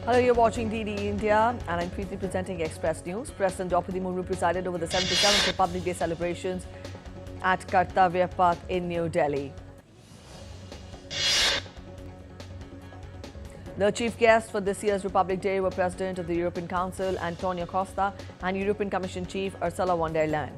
Hello, you're watching DD India and I'm Preeti presenting Express News. President Draupadi Murmu presided over the 77th Republic Day celebrations at Kartavya Path in New Delhi. The chief guests for this year's Republic Day were President of the European Council Antonio Costa and European Commission Chief Ursula von der Leyen.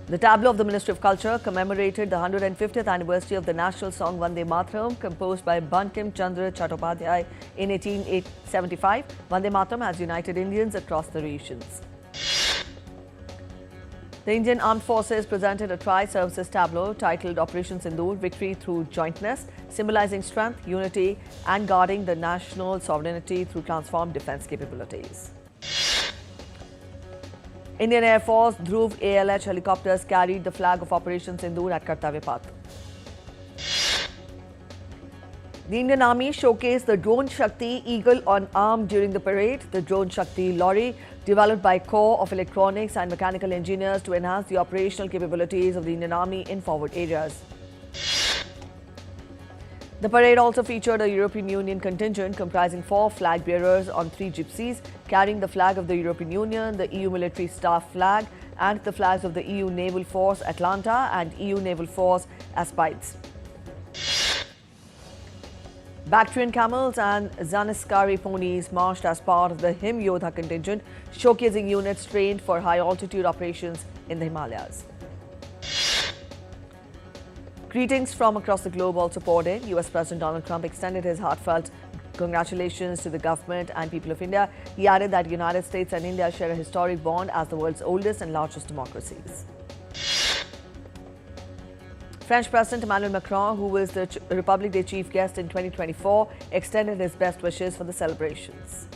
The tableau of the Ministry of Culture commemorated the 150th anniversary of the national song Vande Mataram, composed by Bankim Chandra Chattopadhyay in 1875. Vande Mataram has united Indians across the regions. The Indian Armed Forces presented a tri-services tableau titled Operation Sindoor, Victory Through Jointness, symbolizing strength, unity and guarding the national sovereignty through transformed defence capabilities. Indian Air Force Dhruv ALH helicopters carried the flag of Operation Sindoor at Kartavya Path. The Indian Army showcased the Drone Shakti Eagle on Arm during the parade. The Drone Shakti lorry, developed by Corps of Electronics and Mechanical Engineers to enhance the operational capabilities of the Indian Army in forward areas. The parade also featured a European Union contingent comprising 4 flag bearers on 3 gypsies, carrying the flag of the European Union, the EU military staff flag, and the flags of the EU Naval Force Atlanta and EU Naval Force Aspides. Bactrian camels and Zaniskari ponies marched as part of the Him Yodha contingent, showcasing units trained for high-altitude operations in the Himalayas. Greetings from across the globe also poured in. US President Donald Trump extended his heartfelt congratulations to the government and people of India. He added that the United States and India share a historic bond as the world's oldest and largest democracies. French President Emmanuel Macron, who was the Republic Day chief guest in 2024, extended his best wishes for the celebrations.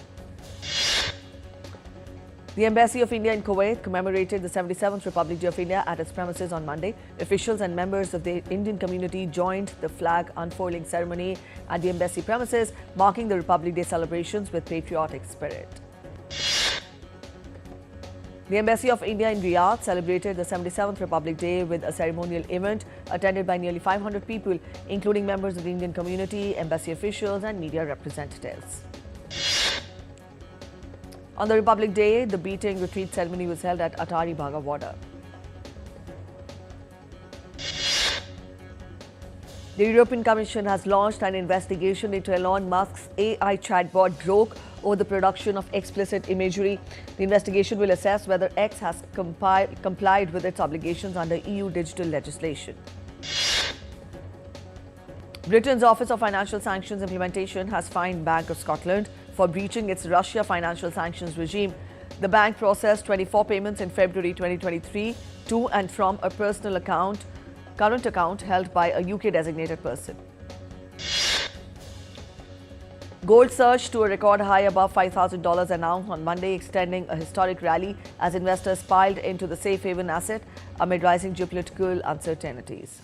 The Embassy of India in Kuwait commemorated the 77th Republic Day of India at its premises on Monday. Officials and members of the Indian community joined the flag unfurling ceremony at the embassy premises, marking the Republic Day celebrations with patriotic spirit. The Embassy of India in Riyadh celebrated the 77th Republic Day with a ceremonial event attended by nearly 500 people, including members of the Indian community, embassy officials and media representatives. On the Republic Day, the beating retreat ceremony was held at Atari Bagha border. The European Commission has launched an investigation into Elon Musk's AI chatbot Grok over the production of explicit imagery. The investigation will assess whether X has complied with its obligations under EU digital legislation. Britain's Office of Financial Sanctions Implementation has fined Bank of Scotland for breaching its Russia financial sanctions regime. The bank processed 24 payments in February 2023 to and from a personal current account held by a UK designated person. Gold surged to a record high above $5,000 an ounce on Monday, extending a historic rally as investors piled into the safe haven asset amid rising geopolitical uncertainties.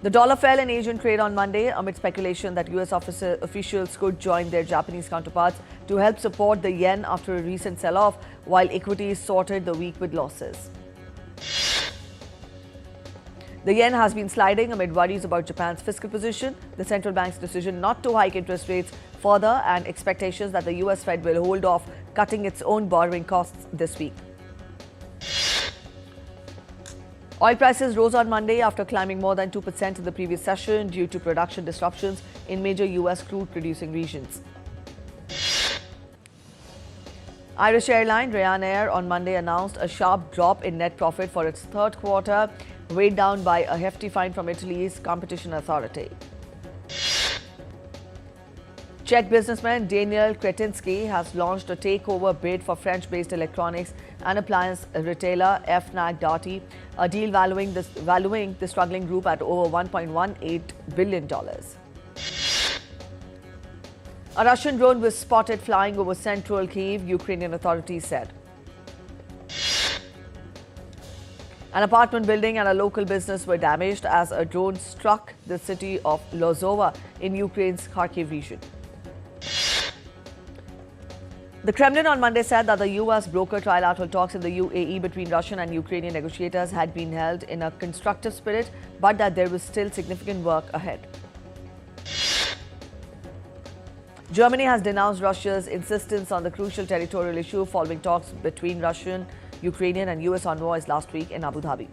The dollar fell in Asian trade on Monday amid speculation that US officials could join their Japanese counterparts to help support the yen after a recent sell-off, while equities sorted the week with losses. The yen has been sliding amid worries about Japan's fiscal position, the central bank's decision not to hike interest rates further, and expectations that the US Fed will hold off cutting its own borrowing costs this week. Oil prices rose on Monday after climbing more than 2% in the previous session due to production disruptions in major US crude-producing regions. Irish airline Ryanair on Monday announced a sharp drop in net profit for its third quarter, weighed down by a hefty fine from Italy's competition authority. Czech businessman Daniel Kretinsky has launched a takeover bid for French-based electronics and appliance retailer Fnac Darty, a deal valuing the struggling group at over $1.18 billion. A Russian drone was spotted flying over central Kyiv, Ukrainian authorities said. An apartment building and a local business were damaged as a drone struck the city of Lozova in Ukraine's Kharkiv region. The Kremlin on Monday said that the US brokered trilateral talks in the UAE between Russian and Ukrainian negotiators had been held in a constructive spirit, but that there was still significant work ahead. Germany has denounced Russia's insistence on the crucial territorial issue following talks between Russian, Ukrainian and US envoys last week in Abu Dhabi.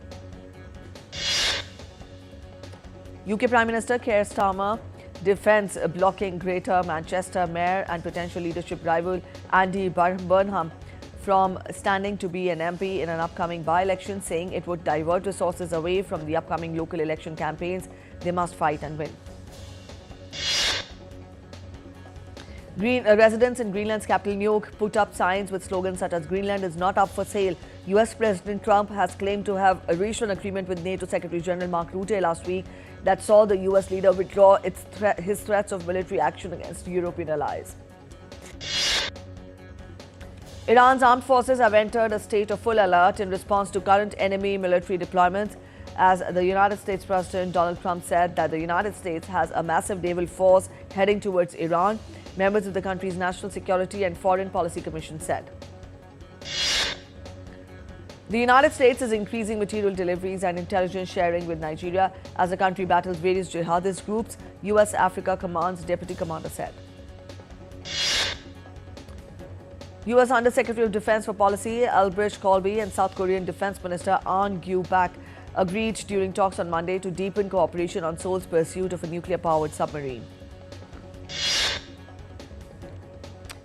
UK Prime Minister Keir Starmer defends blocking Greater Manchester Mayor and potential leadership rival Andy Burnham from standing to be an MP in an upcoming by-election, saying it would divert resources away from the upcoming local election campaigns. They must fight and win. Residents in Greenland's capital Nuuk put up signs with slogans such as "Greenland is not up for sale." US President Trump has claimed to have reached an agreement with NATO Secretary General Mark Rutte last week that saw the US leader withdraw his threats of military action against European allies. Iran's armed forces have entered a state of full alert in response to current enemy military deployments, as the United States President Donald Trump said that the United States has a massive naval force heading towards Iran, members of the country's National Security and Foreign Policy Commission said. The United States is increasing material deliveries and intelligence sharing with Nigeria as the country battles various jihadist groups, US Africa Command's deputy commander said. US Under-Secretary of Defense for Policy Elbridge Colby and South Korean Defense Minister Ahn Gyu-bak agreed during talks on Monday to deepen cooperation on Seoul's pursuit of a nuclear-powered submarine.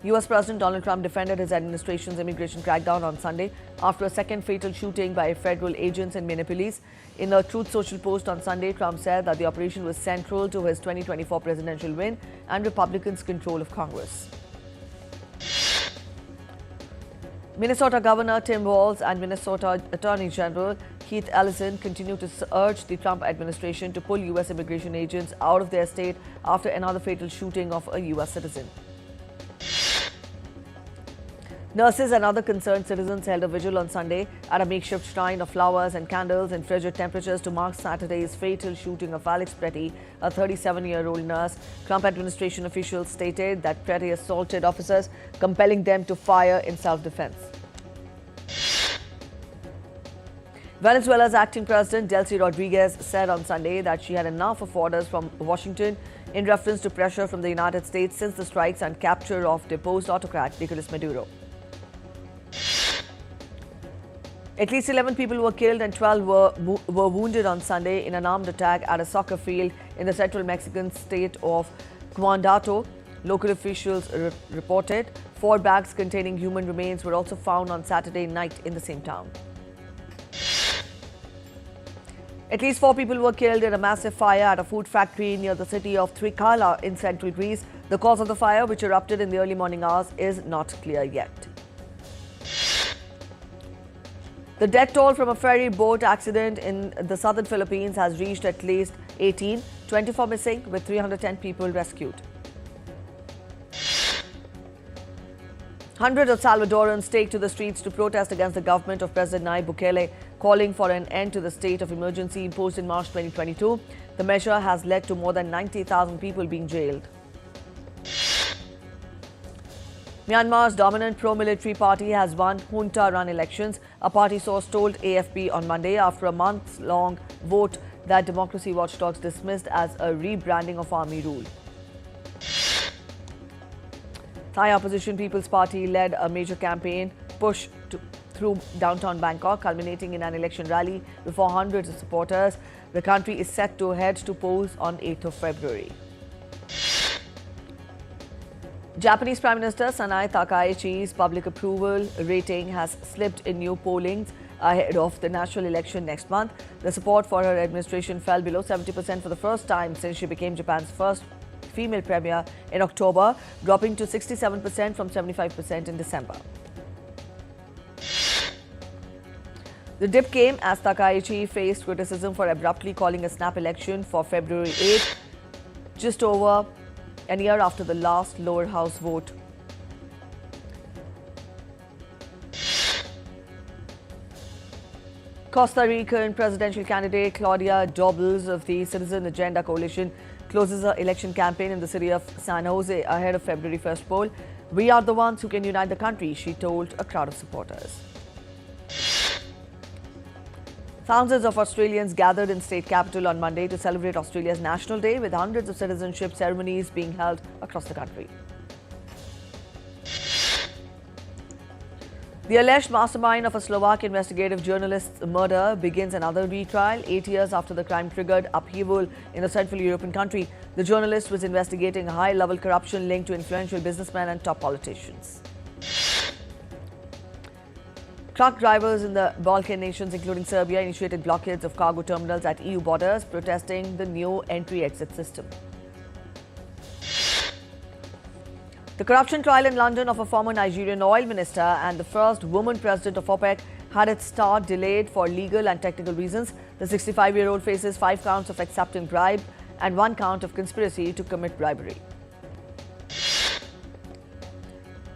US President Donald Trump defended his administration's immigration crackdown on Sunday after a second fatal shooting by federal agents in Minneapolis. In a Truth Social post on Sunday, Trump said that the operation was central to his 2024 presidential win and Republicans' control of Congress. Minnesota Governor Tim Walz and Minnesota Attorney General Keith Ellison continue to urge the Trump administration to pull US immigration agents out of their state after another fatal shooting of a US citizen. Nurses and other concerned citizens held a vigil on Sunday at a makeshift shrine of flowers and candles in frigid temperatures to mark Saturday's fatal shooting of Alex Pretty, a 37-year-old nurse. Trump administration officials stated that Pretty assaulted officers, compelling them to fire in self-defense. Venezuela's acting president, Delcy Rodriguez, said on Sunday that she had enough of orders from Washington in reference to pressure from the United States since the strikes and capture of deposed autocrat Nicolas Maduro. At least 11 people were killed and 12 were wounded on Sunday in an armed attack at a soccer field in the central Mexican state of Guanajuato. Local officials reported 4 bags containing human remains were also found on Saturday night in the same town. At least 4 people were killed in a massive fire at a food factory near the city of Trikala in central Greece. The cause of the fire, which erupted in the early morning hours, is not clear yet. The death toll from a ferry boat accident in the southern Philippines has reached at least 18, 24 missing, with 310 people rescued. Hundreds of Salvadorans take to the streets to protest against the government of President Nayib Bukele, calling for an end to the state of emergency imposed in March 2022. The measure has led to more than 90,000 people being jailed. Myanmar's dominant pro-military party has won junta-run elections, a party source told AFP on Monday after a months-long vote that democracy watchdogs dismissed as a rebranding of army rule. Thai opposition People's Party led a major campaign push through downtown Bangkok, culminating in an election rally before hundreds of supporters. The country is set to head to polls on 8th of February. Japanese Prime Minister Sanai Takaichi's public approval rating has slipped in new pollings ahead of the national election next month. The support for her administration fell below 70% for the first time since she became Japan's first female premier in October, dropping to 67% from 75% in December. The dip came as Takaichi faced criticism for abruptly calling a snap election for February 8th, just over a year after the last lower house vote. Costa Rican presidential candidate Claudia Dobbels of the Citizen Agenda Coalition closes her election campaign in the city of San Jose ahead of February 1st poll. "We are the ones who can unite the country," she told a crowd of supporters. Thousands of Australians gathered in state capital on Monday to celebrate Australia's National Day, with hundreds of citizenship ceremonies being held across the country. The alleged mastermind of a Slovak investigative journalist's murder begins another retrial 8 years after the crime triggered upheaval in a Central European country. The journalist was investigating high-level corruption linked to influential businessmen and top politicians. Truck drivers in the Balkan nations, including Serbia, initiated blockades of cargo terminals at EU borders, protesting the new entry-exit system. The corruption trial in London of a former Nigerian oil minister and the first woman president of OPEC had its start delayed for legal and technical reasons. The 65-year-old faces 5 counts of accepting bribe and 1 count of conspiracy to commit bribery.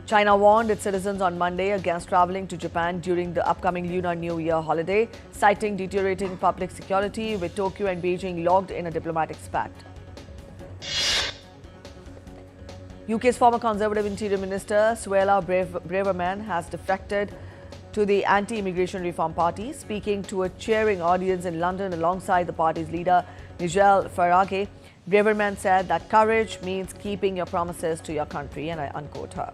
China warned its citizens on Monday against traveling to Japan during the upcoming Lunar New Year holiday, citing deteriorating public security, with Tokyo and Beijing locked in a diplomatic spat. UK's former Conservative Interior Minister Suella Braverman has defected to the anti-immigration reform party, speaking to a cheering audience in London alongside the party's leader Nigel Farage. Braverman said that courage means keeping your promises to your country, and I unquote her.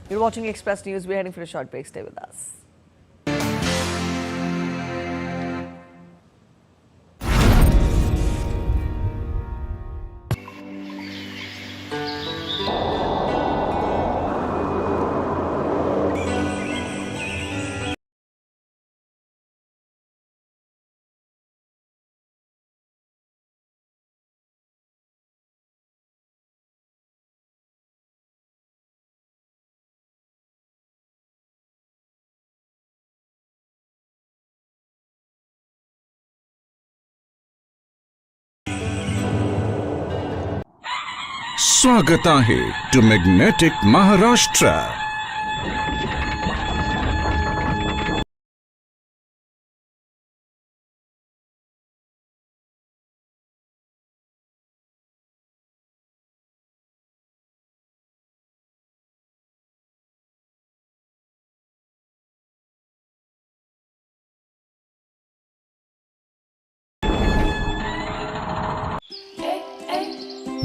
You're watching Express News. We're heading for a short break. Stay with us. स्वागत आहे to magnetic Maharashtra.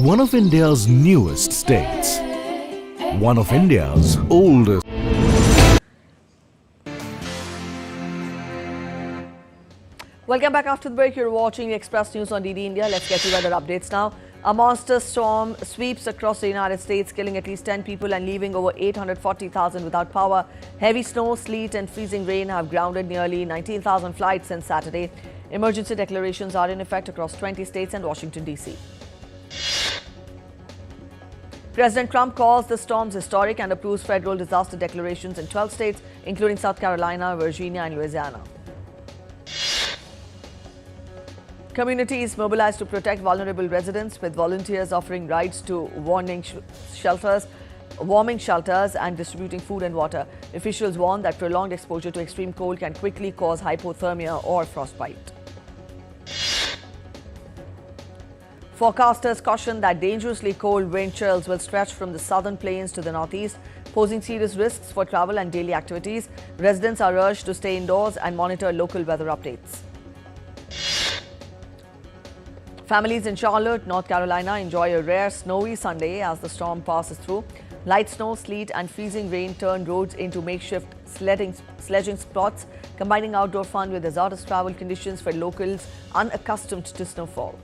One of India's newest states, one of India's oldest. Welcome back after the break. You're watching Express News on DD India. Let's get to weather updates now. A monster storm sweeps across the United States, killing at least 10 people and leaving over 840,000 without power. Heavy snow, sleet and freezing rain have grounded nearly 19,000 flights since Saturday. Emergency declarations are in effect across 20 states and Washington, D.C. President Trump calls the storms historic and approves federal disaster declarations in 12 states, including South Carolina, Virginia and Louisiana. Communities mobilized to protect vulnerable residents, with volunteers offering rides to warming shelters and distributing food and water. Officials warn that prolonged exposure to extreme cold can quickly cause hypothermia or frostbite. Forecasters caution that dangerously cold wind chills will stretch from the southern plains to the northeast, posing serious risks for travel and daily activities. Residents are urged to stay indoors and monitor local weather updates. Families in Charlotte, North Carolina enjoy a rare snowy Sunday as the storm passes through. Light snow, sleet and freezing rain turn roads into makeshift sledging spots, combining outdoor fun with hazardous travel conditions for locals unaccustomed to snowfall.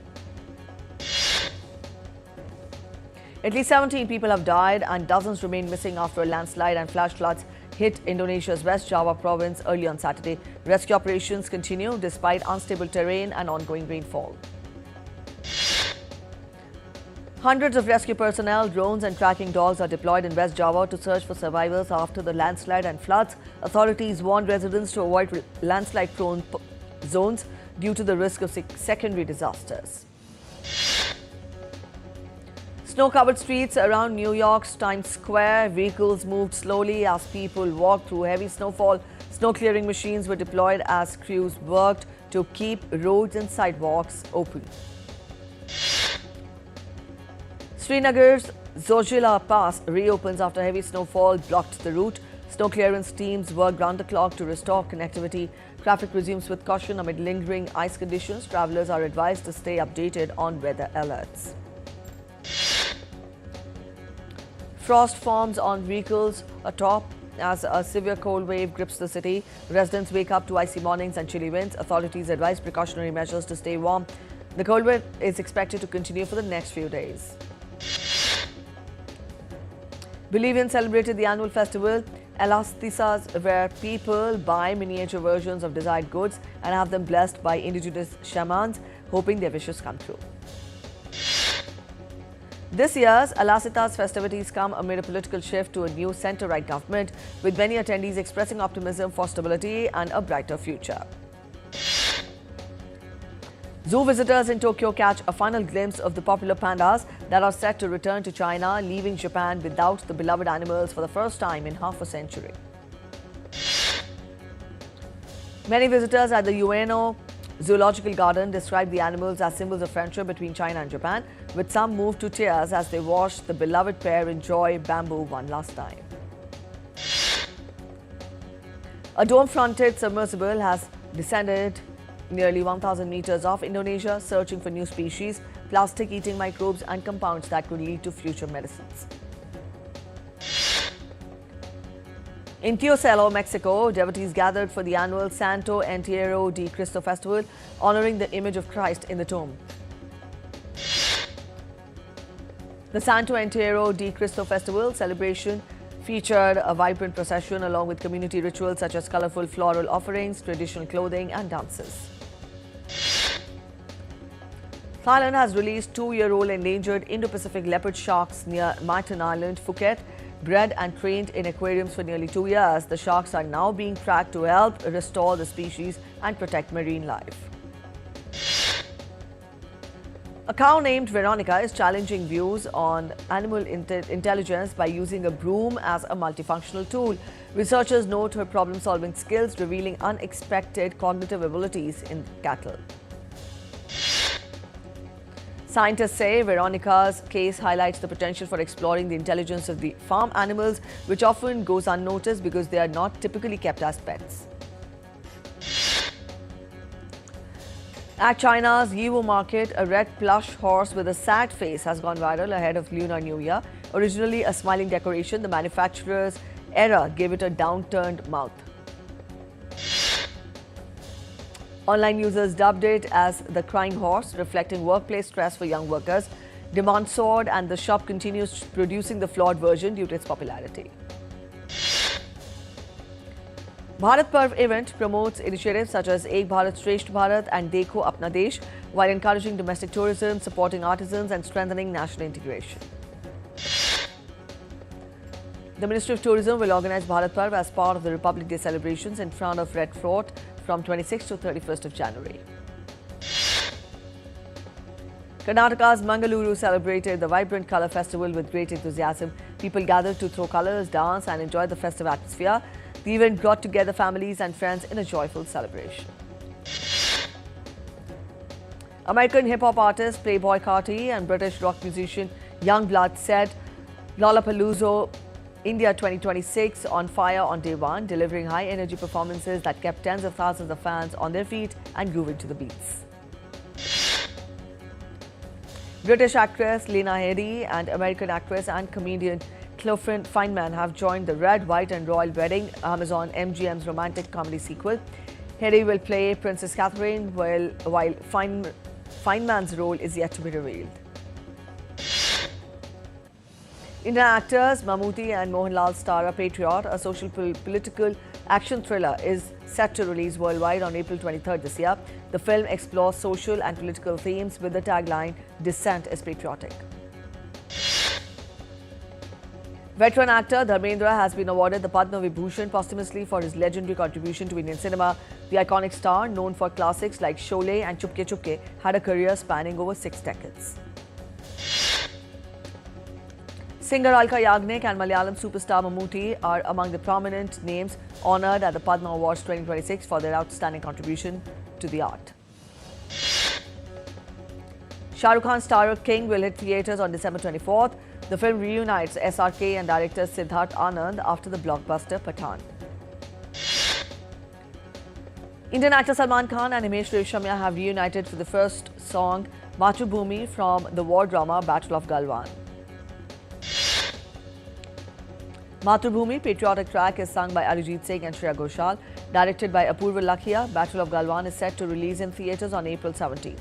At least 17 people have died and dozens remain missing after a landslide and flash floods hit Indonesia's West Java province early on Saturday. Rescue operations continue despite unstable terrain and ongoing rainfall. Hundreds of rescue personnel, drones and tracking dogs are deployed in West Java to search for survivors after the landslide and floods. Authorities warn residents to avoid landslide-prone zones due to the risk of secondary disasters. Snow-covered streets around New York's Times Square. Vehicles moved slowly as people walked through heavy snowfall. Snow-clearing machines were deployed as crews worked to keep roads and sidewalks open. Srinagar's Zojila Pass reopens after heavy snowfall blocked the route. Snow clearance teams worked round the clock to restore connectivity. Traffic resumes with caution amid lingering ice conditions. Travelers are advised to stay updated on weather alerts. Frost forms on vehicles atop as a severe cold wave grips the city. Residents wake up to icy mornings and chilly winds. Authorities advise precautionary measures to stay warm. The cold wave is expected to continue for the next few days. Bolivians celebrated the annual festival Elastisas, where people buy miniature versions of desired goods and have them blessed by indigenous shamans, hoping their wishes come true. This year's Elasitas festivities come amid a political shift to a new centre-right government, with many attendees expressing optimism for stability and a brighter future. Zoo visitors in Tokyo catch a final glimpse of the popular pandas that are set to return to China, leaving Japan without the beloved animals for the first time in half a century. Many visitors at the Ueno Zoological Garden describe the animals as symbols of friendship between China and Japan, with some moved to tears as they watched the beloved pair enjoy bamboo one last time. A dome-fronted submersible has descended nearly 1,000 meters off Indonesia, searching for new species, plastic-eating microbes and compounds that could lead to future medicines. In Teocelo, Mexico, devotees gathered for the annual Santo Entierro de Cristo festival, honoring the image of Christ in the tomb. The Santo Entierro de Cristo festival celebration featured a vibrant procession along with community rituals such as colorful floral offerings, traditional clothing and dances. Thailand has released 2-year-old endangered Indo-Pacific leopard sharks near Maitan Island, Phuket. Bred and trained in aquariums for nearly 2 years, the sharks are now being tracked to help restore the species and protect marine life. A cow named Veronica is challenging views on animal intelligence by using a broom as a multifunctional tool. Researchers note her problem-solving skills, revealing unexpected cognitive abilities in cattle. Scientists say Veronica's case highlights the potential for exploring the intelligence of the farm animals, which often goes unnoticed because they are not typically kept as pets. At China's Yiwu market, a red plush horse with a sad face has gone viral ahead of Lunar New Year. Originally a smiling decoration, the manufacturer's error gave it a downturned mouth. Online users dubbed it as the crying horse, reflecting workplace stress for young workers. Demand soared and the shop continues producing the flawed version due to its popularity. Bharat Parv event promotes initiatives such as Ek Bharat Shresth Bharat and Dekho Apna Desh, while encouraging domestic tourism, supporting artisans and strengthening national integration. The Ministry of Tourism will organize Bharat Parv as part of the Republic Day celebrations in front of Red Fort from 26th to 31st of January. Karnataka's Mangaluru celebrated the vibrant colour festival with great enthusiasm. People gathered to throw colours, dance and enjoy the festive atmosphere. The event brought together families and friends in a joyful celebration. American hip-hop artist Playboy Carti and British rock musician Youngblood set Lollapalooza India 2026 on fire on day one, delivering high-energy performances that kept tens of thousands of fans on their feet and grooving to the beats. British actress Lena Headey and American actress and comedian Clofin Feynman have joined the Red, White and Royal Wedding, Amazon MGM's romantic comedy sequel. Headey will play Princess Catherine while Feynman's role is yet to be revealed. Indian actors Mammootty and Mohanlal star A Patriot, a social political action thriller, is set to release worldwide on April 23rd this year. The film explores social and political themes with the tagline, "Dissent is patriotic." Veteran actor Dharmendra has been awarded the Padma Vibhushan posthumously for his legendary contribution to Indian cinema. The iconic star, known for classics like Sholay and Chupke Chupke, had a career spanning over 6 decades. Singer Alka Yagnik and Malayalam superstar Mammootty are among the prominent names honoured at the Padma Awards 2026 for their outstanding contribution to the art. Shah Rukh Khan's star King will hit theatres on December 24th. The film reunites SRK and director Siddharth Anand after the blockbuster Pathaan. Indian actor Salman Khan and Himesh Reshamya have reunited for the first song Matru Bhumi from the war drama Battle of Galwan. Matrubhumi patriotic track is sung by Arijit Singh and Shreya Ghoshal. Directed by Apurva Lakhia, Battle of Galwan is set to release in theatres on April 17th.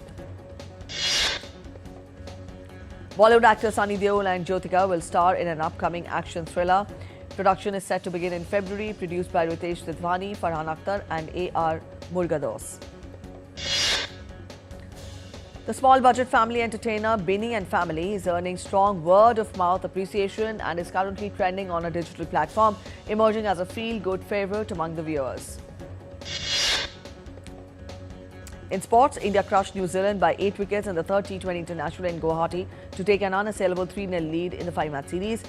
Bollywood actor Sunny Deol and Jyotika will star in an upcoming action thriller. Production is set to begin in February, produced by Ritesh Sidhwani, Farhan Akhtar and A.R. Murgados. The small budget family entertainer Binny and Family is earning strong word-of-mouth appreciation and is currently trending on a digital platform, emerging as a feel-good favourite among the viewers. In sports, India crushed New Zealand by 8 wickets in the third T20 International in Guwahati to take an unassailable 3-0 lead in the 5-match series.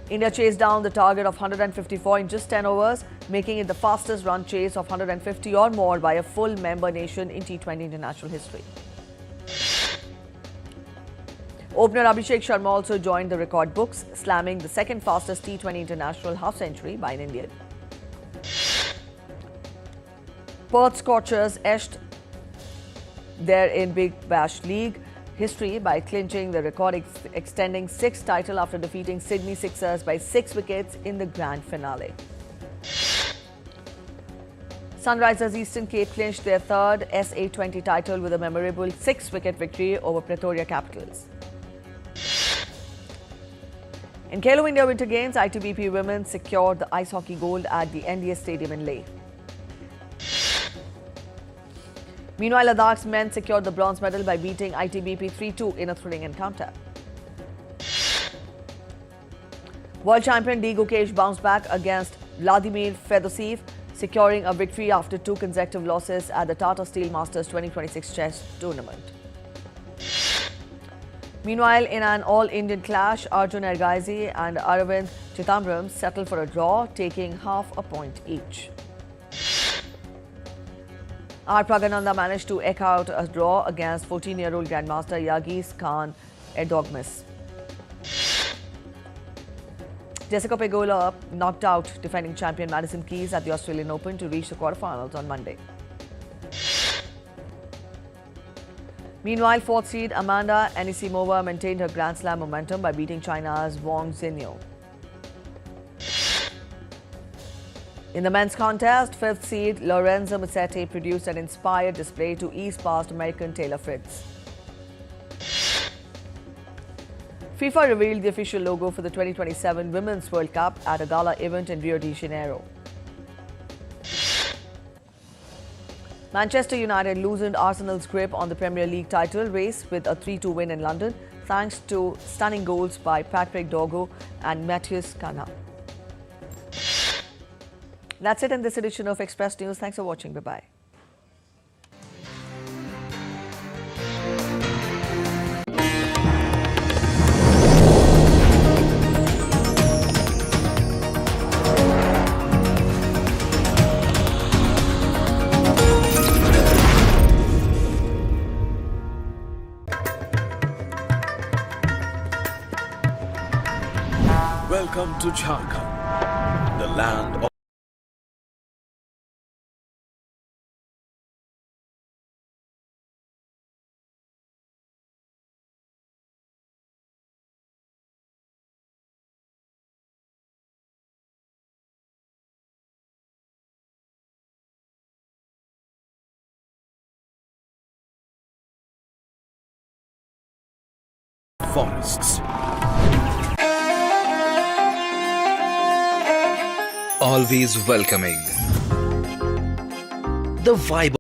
India chased down the target of 154 in just 10 overs, making it the fastest run chase of 150 or more by a full member nation in T20 international history. Opener Abhishek Sharma also joined the record books, slamming the second fastest T20 international half-century by an Indian. Perth Scorchers edged there in Big Bash League history by clinching the record extending sixth title after defeating Sydney Sixers by 6 wickets in the grand finale. Sunrisers Eastern Cape clinched their third SA20 title with a memorable 6-wicket victory over Pretoria Capitals. In Khelo India Winter Games, ITBP women secured the ice hockey gold at the NDS Stadium in Leh. Meanwhile, Ladakh's men secured the bronze medal by beating ITBP 3-2 in a thrilling encounter. World champion D. Gukesh bounced back against Vladimir Fedosiev, securing a victory after 2 consecutive losses at the Tata Steel Masters 2026 chess tournament. Meanwhile, in an all-Indian clash, Arjun Ergaizi and Aravind Chitambram settled for a draw, taking half a point each. R. Pragananda managed to eke out a draw against 14-year-old Grandmaster Yagis Khan Erdogmis. Jessica Pegula knocked out defending champion Madison Keys at the Australian Open to reach the quarterfinals on Monday. Meanwhile, 4th seed Amanda Anisimova maintained her Grand Slam momentum by beating China's Wang Xinyu. In the men's contest, 5th seed Lorenzo Musetti produced an inspired display to ease past American Taylor Fritz. FIFA revealed the official logo for the 2027 Women's World Cup at a gala event in Rio de Janeiro. Manchester United loosened Arsenal's grip on the Premier League title race with a 3-2 win in London, thanks to stunning goals by Patrick Dorgo and Matheus Cunha. That's it in this edition of Express News. Thanks for watching. Bye-bye. Welcome to Jharkhand, the land of forests. Always welcoming. The vibe